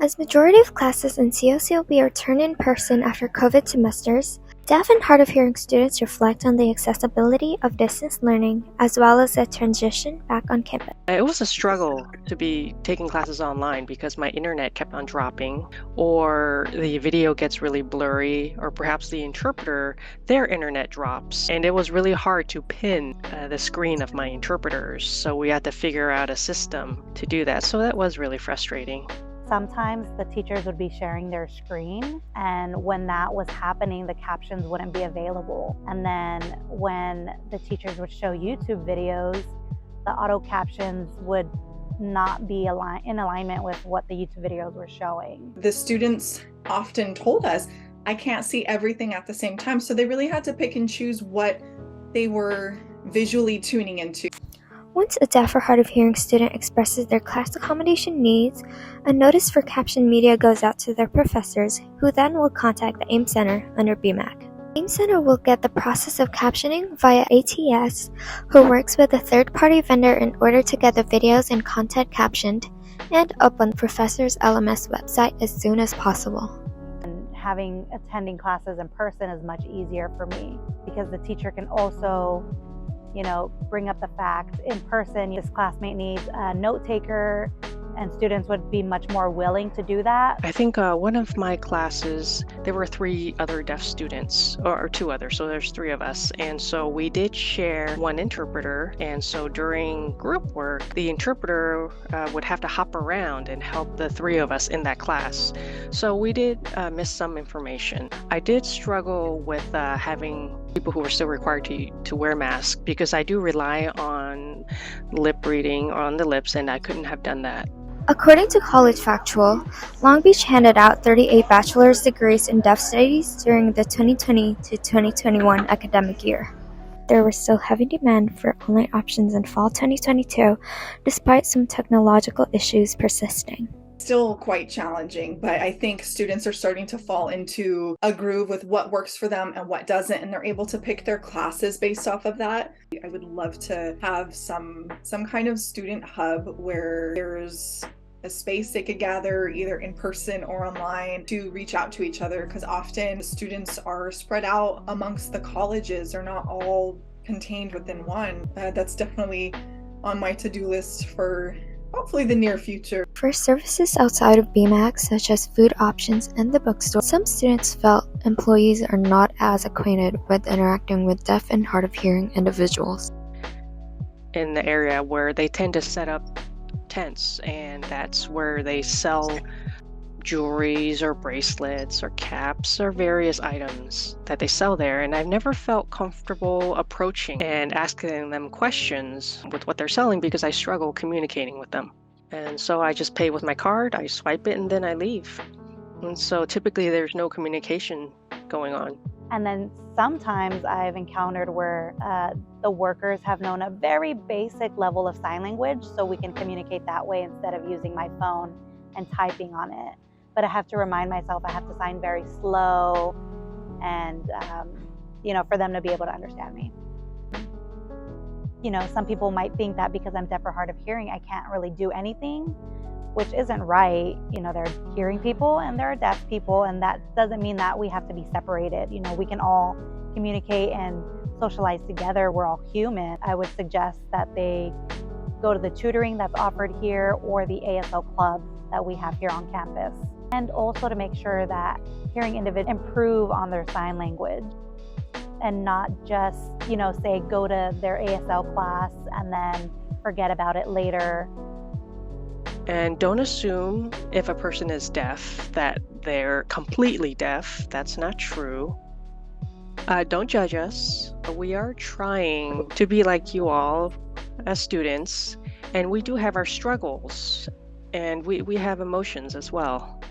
As majority of classes in CSULB are turned in person after COVID semesters, deaf and hard of hearing students reflect on the accessibility of distance learning as well as the transition back on campus. It was a struggle to be taking classes online because my internet kept on dropping, or the video gets really blurry, or perhaps the interpreter, their internet drops. And it was really hard to pin the screen of my interpreters, so we had to figure out a system to do that. So that was really frustrating. Sometimes the teachers would be sharing their screen, and when that was happening, the captions wouldn't be available. And then when the teachers would show YouTube videos, the auto captions would not be in alignment with what the YouTube videos were showing. The students often told us, I can't see everything at the same time. So they really had to pick and choose what they were visually tuning into. Once a deaf or hard of hearing student expresses their class accommodation needs, a notice for caption media goes out to their professors, who then will contact the AIM Center under BMAC. AIM Center will get the process of captioning via ATS, who works with a third-party vendor in order to get the videos and content captioned and up on the professor's LMS website as soon as possible. Attending classes in person is much easier for me because the teacher can also bring up the fact in person, this classmate needs a note taker, and students would be much more willing to do that. I think one of my classes, there were 3 other deaf students, or 2 others, so there's 3 of us. And so we did share one interpreter. And so during group work, the interpreter would have to hop around and help the 3 of us in that class. So we did miss some information. I did struggle with having people who were still required to wear masks because I do rely on lip reading on the lips, and I couldn't have done that. According to College Factual, Long Beach handed out 38 bachelor's degrees in deaf studies during the 2020 to 2021 academic year. There was still heavy demand for online options in fall 2022, despite some technological issues persisting. Still quite challenging, but I think students are starting to fall into a groove with what works for them and what doesn't, and they're able to pick their classes based off of that. I would love to have some kind of student hub where there's a space they could gather either in person or online to reach out to each other, because often students are spread out amongst the colleges. They're not all contained within one. That's definitely on my to-do list for hopefully the near future. For services outside of BMAC, such as food options and the bookstore, some students felt employees are not as acquainted with interacting with deaf and hard of hearing individuals. In the area where they tend to set up tents, and that's where they sell jewelries or bracelets or caps or various items that they sell there, and I've never felt comfortable approaching and asking them questions with what they're selling because I struggle communicating with them. And so I just pay with my card, I swipe it, and then I leave. And so typically there's no communication going on. And then sometimes I've encountered where the workers have known a very basic level of sign language, so we can communicate that way instead of using my phone and typing on it. But I have to remind myself I have to sign very slow and, for them to be able to understand me. Some people might think that because I'm deaf or hard of hearing, I can't really do anything, which isn't right. There are hearing people and there are deaf people, and that doesn't mean that we have to be separated. We can all communicate and socialize together. We're all human. I would suggest that they go to the tutoring that's offered here or the ASL club that we have here on campus. And also to make sure that hearing individuals improve on their sign language and not just, say go to their ASL class and then forget about it later. And don't assume if a person is deaf that they're completely deaf. That's not true. Don't judge us. We are trying to be like you all as students, and we do have our struggles, and we have emotions as well.